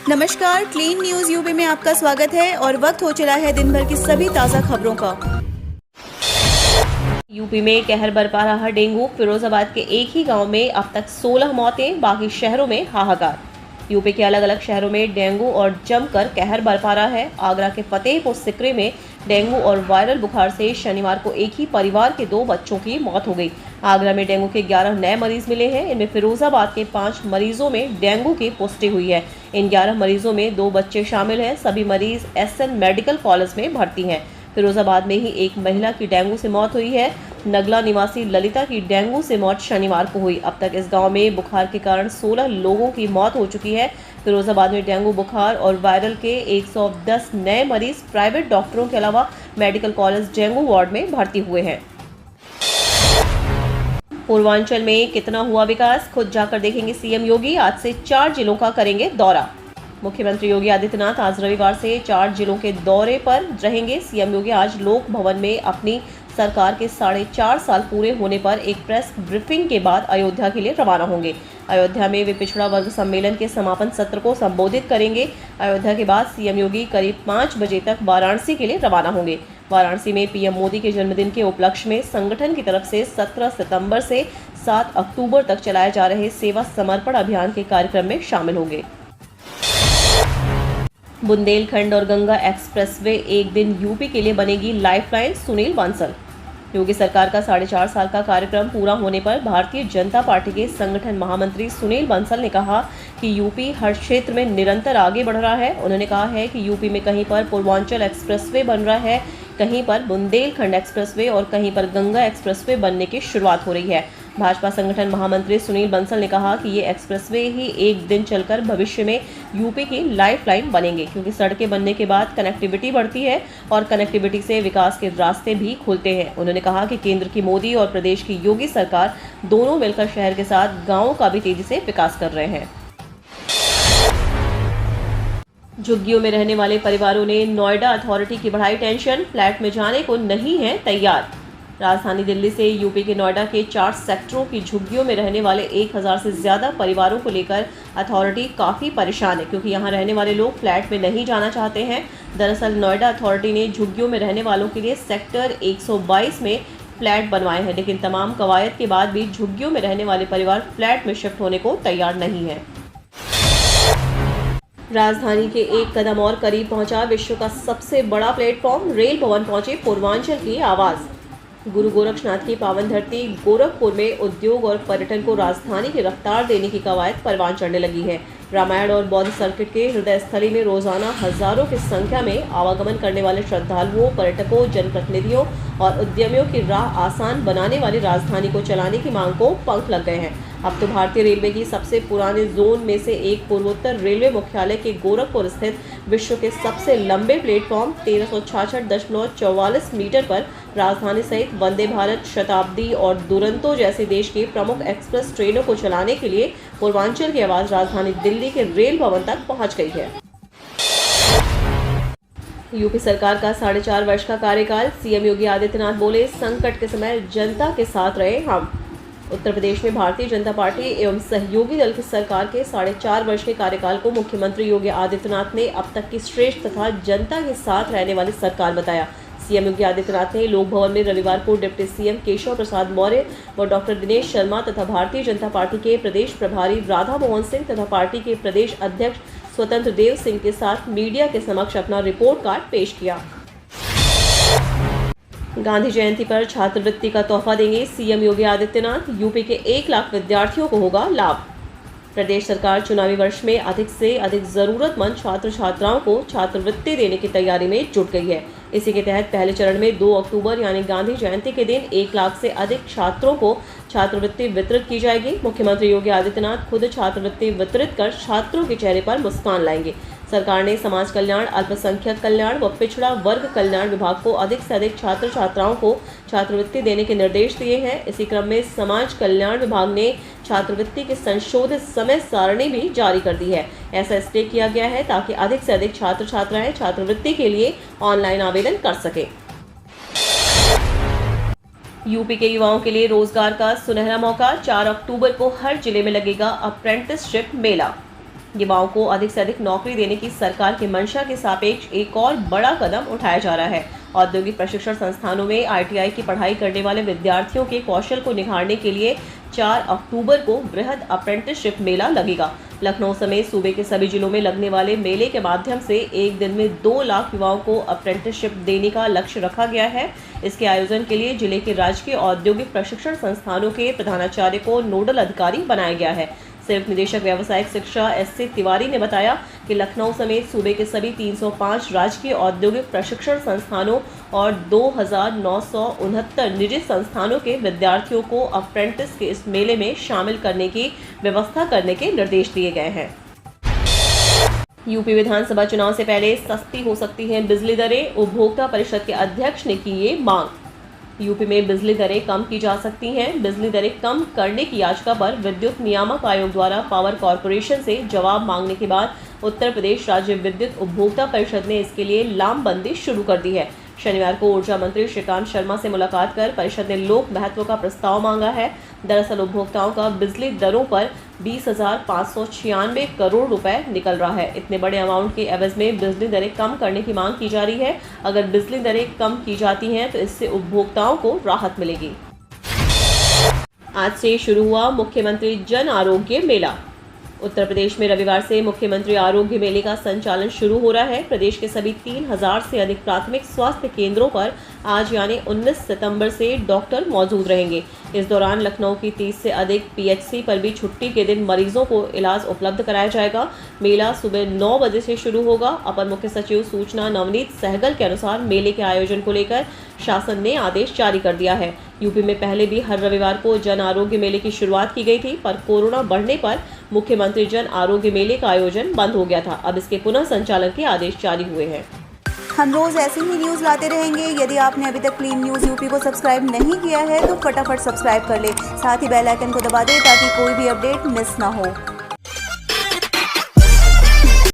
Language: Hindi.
नमस्कार, क्लीन न्यूज यूपी में आपका स्वागत है और वक्त हो चला है दिन भर की सभी ताज़ा खबरों का। यूपी में कहर बरपा रहा डेंगू। फिरोजाबाद के एक ही गांव में अब तक 16 मौतें, बाकी शहरों में हाहाकार। यूपी के अलग अलग शहरों में डेंगू और जमकर कहर बरपा रहा है। आगरा के फतेहपुर सिकरी में डेंगू और वायरल बुखार से शनिवार को एक ही परिवार के 2 बच्चों की मौत हो गई। आगरा में डेंगू के 11 नए मरीज मिले हैं। इनमें फिरोजाबाद के 5 मरीजों में डेंगू की पुष्टि हुई है। इन 11 मरीजों में 2 बच्चे शामिल हैं। सभी मरीज एसएन मेडिकल कॉलेज में भर्ती हैं। फिरोजाबाद में ही एक महिला की डेंगू से मौत हुई है। नगला निवासी ललिता की डेंगू से मौत शनिवार को हुई। अब तक इस गांव में बुखार के कारण 16 लोगों की मौत हो चुकी है। फिरोजाबाद में डेंगू बुखार और वायरल के 110 नए मरीज प्राइवेट डॉक्टरों के अलावा मेडिकल कॉलेज डेंगू वार्ड में भर्ती हुए हैं। पूर्वांचल में कितना हुआ विकास, खुद जाकर देखेंगे सीएम योगी। आज से 4 जिलों का करेंगे दौरा। मुख्यमंत्री योगी आदित्यनाथ आज रविवार से 4 जिलों के दौरे पर रहेंगे। सीएम योगी आज लोक भवन में अपनी सरकार के 4.5 साल पूरे होने पर एक प्रेस ब्रीफिंग के बाद अयोध्या के लिए रवाना होंगे। अयोध्या में वे पिछड़ा वर्ग सम्मेलन के समापन सत्र को संबोधित करेंगे। अयोध्या के बाद सीएम योगी करीब 5 बजे तक वाराणसी के लिए रवाना होंगे। वाराणसी में पीएम मोदी के जन्मदिन के उपलक्ष्य में संगठन की तरफ से 17 सितंबर से 7 अक्टूबर तक चलाए जा रहे सेवा समर्पण अभियान के कार्यक्रम में शामिल होंगे। बुंदेलखंड और गंगा एक्सप्रेसवे एक दिन यूपी के लिए बनेगी लाइफलाइन, सुनील बंसल। योगी सरकार का 4.5 साल का कार्यक्रम पूरा होने पर भारतीय जनता पार्टी के संगठन महामंत्री सुनील बंसल ने कहा कि यूपी हर क्षेत्र में निरंतर आगे बढ़ रहा है। उन्होंने कहा है कि यूपी में कहीं पर पूर्वांचल एक्सप्रेसवे बन रहा है, कहीं पर बुंदेलखंड एक्सप्रेसवे और कहीं पर गंगा एक्सप्रेसवे बनने की शुरुआत हो रही है। भाजपा संगठन महामंत्री सुनील बंसल ने कहा कि ये एक्सप्रेसवे ही एक दिन चलकर भविष्य में यूपी की लाइफलाइन बनेंगे, क्योंकि सड़कें बनने के बाद कनेक्टिविटी बढ़ती है और कनेक्टिविटी से विकास के रास्ते भी खुलते हैं। उन्होंने कहा कि केंद्र की मोदी और प्रदेश की योगी सरकार दोनों मिलकर शहर के साथ गाँवों का भी तेजी से विकास कर रहे हैं। झुग्गियों में रहने वाले परिवारों ने नोएडा अथॉरिटी की बढ़ाई टेंशन, फ्लैट में जाने को नहीं है तैयार। राजधानी दिल्ली से यूपी के नोएडा के 4 सेक्टरों की झुग्गियों में रहने वाले 1000 से ज़्यादा परिवारों को लेकर अथॉरिटी काफ़ी परेशान है, क्योंकि यहां रहने वाले लोग फ्लैट में नहीं जाना चाहते हैं। दरअसल नोएडा अथॉरिटी ने झुग्गियों में रहने वालों के लिए सेक्टर 122 में फ्लैट बनवाए हैं, लेकिन तमाम कवायद के बाद भी झुग्गियों में रहने वाले परिवार फ्लैट में शिफ्ट होने को तैयार नहीं है। राजधानी के एक कदम और करीब पहुंचा विश्व का सबसे बड़ा प्लेटफॉर्म, रेल भवन पहुंचे पूर्वांचल की आवाज़। गुरु गोरक्षनाथ की पावन धरती गोरखपुर में उद्योग और पर्यटन को राजधानी की रफ्तार देने की कवायद परवान चढ़ने लगी है। रामायण और बौद्ध सर्किट के हृदय स्थली में रोजाना हजारों की संख्या में आवागमन करने वाले श्रद्धालुओं, पर्यटकों, जनप्रतिनिधियों और उद्यमियों की राह आसान बनाने वाली राजधानी को चलाने की मांग को पंख लग गए हैं। अब तो भारतीय रेलवे की सबसे पुराने जोन में से एक पूर्वोत्तर रेलवे मुख्यालय के गोरखपुर स्थित विश्व के सबसे लंबे प्लेटफॉर्म 1366.44 मीटर पर राजधानी सहित वंदे भारत, शताब्दी और दुरंतो जैसे देश की प्रमुख एक्सप्रेस ट्रेनों को चलाने के लिए पूर्वांचल की आवाज राजधानी दिल्ली के रेल भवन तक पहुंच गई है। यूपी सरकार का 4.5 वर्ष का कार्यकाल, सीएम योगी आदित्यनाथ बोले, संकट के समय जनता के साथ रहे हम। उत्तर प्रदेश में भारतीय जनता पार्टी एवं सहयोगी दल की सरकार के 4.5 वर्ष के कार्यकाल को मुख्यमंत्री योगी आदित्यनाथ ने अब तक की श्रेष्ठ तथा जनता के साथ रहने वाली सरकार बताया। सीएम योगी आदित्यनाथ ने लोक भवन में रविवार को डिप्टी सीएम केशव प्रसाद मौर्य व डॉक्टर दिनेश शर्मा तथा भारतीय जनता पार्टी के प्रदेश प्रभारी राधा मोहन सिंह तथा पार्टी के प्रदेश अध्यक्ष स्वतंत्र देव सिंह के साथ मीडिया के समक्ष अपना रिपोर्ट कार्ड पेश किया। गांधी जयंती पर छात्रवृत्ति का तोहफा देंगे सीएम योगी आदित्यनाथ। यूपी के 1 लाख विद्यार्थियों को होगा लाभ। प्रदेश सरकार चुनावी वर्ष में अधिक से अधिक जरूरतमंद छात्र छात्राओं को छात्रवृत्ति देने की तैयारी में जुट गई है। इसी के तहत पहले चरण में 2 अक्टूबर यानी गांधी जयंती के दिन 1 लाख से अधिक छात्रों को छात्रवृत्ति वितरित की जाएगी। मुख्यमंत्री योगी आदित्यनाथ खुद छात्रवृत्ति वितरित कर छात्रों के चेहरे पर मुस्कान लाएंगे। सरकार ने समाज कल्याण, अल्पसंख्यक कल्याण व पिछड़ा वर्ग कल्याण विभाग को अधिक से अधिक छात्र छात्राओं को छात्रवृत्ति देने के निर्देश दिए हैं। इसी क्रम में समाज कल्याण विभाग ने छात्रवृत्ति की संशोधित समय सारणी भी जारी कर दी है। ऐसा इसलिए किया गया है ताकि अधिक से अधिक छात्र छात्राएं छात्रवृत्ति के लिए ऑनलाइन आवेदन कर सकें। यूपी के युवाओं के लिए रोजगार का सुनहरा मौका, 4 अक्टूबर को हर जिले में लगेगा अप्रेंटिसशिप मेला। युवाओं को अधिक से अधिक नौकरी देने की सरकार की मंशा के सापेक्ष एक और बड़ा कदम उठाया जा रहा है। औद्योगिक प्रशिक्षण संस्थानों में ITI की पढ़ाई करने वाले विद्यार्थियों के कौशल को निखारने के लिए 4 अक्टूबर को बृहद अप्रेंटिसशिप मेला लगेगा। लखनऊ समेत सूबे के सभी जिलों में लगने वाले मेले के माध्यम से एक दिन में 2 लाख युवाओं को अप्रेंटिसशिप देने का लक्ष्य रखा गया है। इसके आयोजन के लिए जिले के राजकीय औद्योगिक प्रशिक्षण संस्थानों के प्रधानाचार्य को नोडल अधिकारी बनाया गया है। संयुक्त निदेशक व्यावसायिक शिक्षा SC तिवारी ने बताया कि लखनऊ समेत सूबे के सभी 305 राजकीय औद्योगिक प्रशिक्षण संस्थानों और 2969 निजी संस्थानों के विद्यार्थियों को अप्रेंटिस के इस मेले में शामिल करने की व्यवस्था करने के निर्देश दिए गए हैं। यूपी विधानसभा चुनाव से पहले सस्ती हो सकती हैं बिजली दरें, उपभोक्ता परिषद के अध्यक्ष ने की ये मांग। यूपी में बिजली दरें कम की जा सकती हैं। बिजली दरें कम करने की याचिका पर विद्युत नियामक आयोग द्वारा पावर कॉरपोरेशन से जवाब मांगने के बाद उत्तर प्रदेश राज्य विद्युत उपभोक्ता परिषद ने इसके लिए लामबंदी शुरू कर दी है। शनिवार को ऊर्जा मंत्री श्रीकांत शर्मा से मुलाकात कर परिषद ने लोक महत्व का प्रस्ताव मांगा है। दरअसल उपभोक्ताओं का बिजली दरों पर 20,596 करोड़ रुपए निकल रहा है। इतने बड़े अमाउंट के एवज में बिजली दरें कम करने की मांग की जा रही है। अगर बिजली दरें कम की जाती हैं तो इससे उपभोक्ताओं को राहत मिलेगी। आज से शुरू हुआ मुख्यमंत्री जन आरोग्य मेला। उत्तर प्रदेश में रविवार से मुख्यमंत्री आरोग्य मेले का संचालन शुरू हो रहा है। प्रदेश के सभी 3000 से अधिक प्राथमिक स्वास्थ्य केंद्रों पर आज यानी 19 सितंबर से डॉक्टर मौजूद रहेंगे। इस दौरान लखनऊ की 30 से अधिक PHC पर भी छुट्टी के दिन मरीजों को इलाज उपलब्ध कराया जाएगा। मेला सुबह 9 बजे से शुरू होगा। अपर मुख्य सचिव सूचना नवनीत सहगल के अनुसार मेले के आयोजन को लेकर शासन ने आदेश जारी कर दिया है। यूपी में पहले भी हर रविवार को जन आरोग्य मेले की शुरुआत की गई थी, पर कोरोना बढ़ने पर मुख्यमंत्री जन आरोग्य मेले का आयोजन बंद हो गया था। अब इसके पुनः संचालन के आदेश जारी हुए हैं। हम रोज ऐसी ही न्यूज लाते रहेंगे। यदि आपने अभी तक क्लीन न्यूज यूपी को सब्सक्राइब नहीं किया है तो फटाफट सब्सक्राइब कर ले, साथ ही बेल आइकन को दबा दे ताकि कोई भी अपडेट मिस ना हो।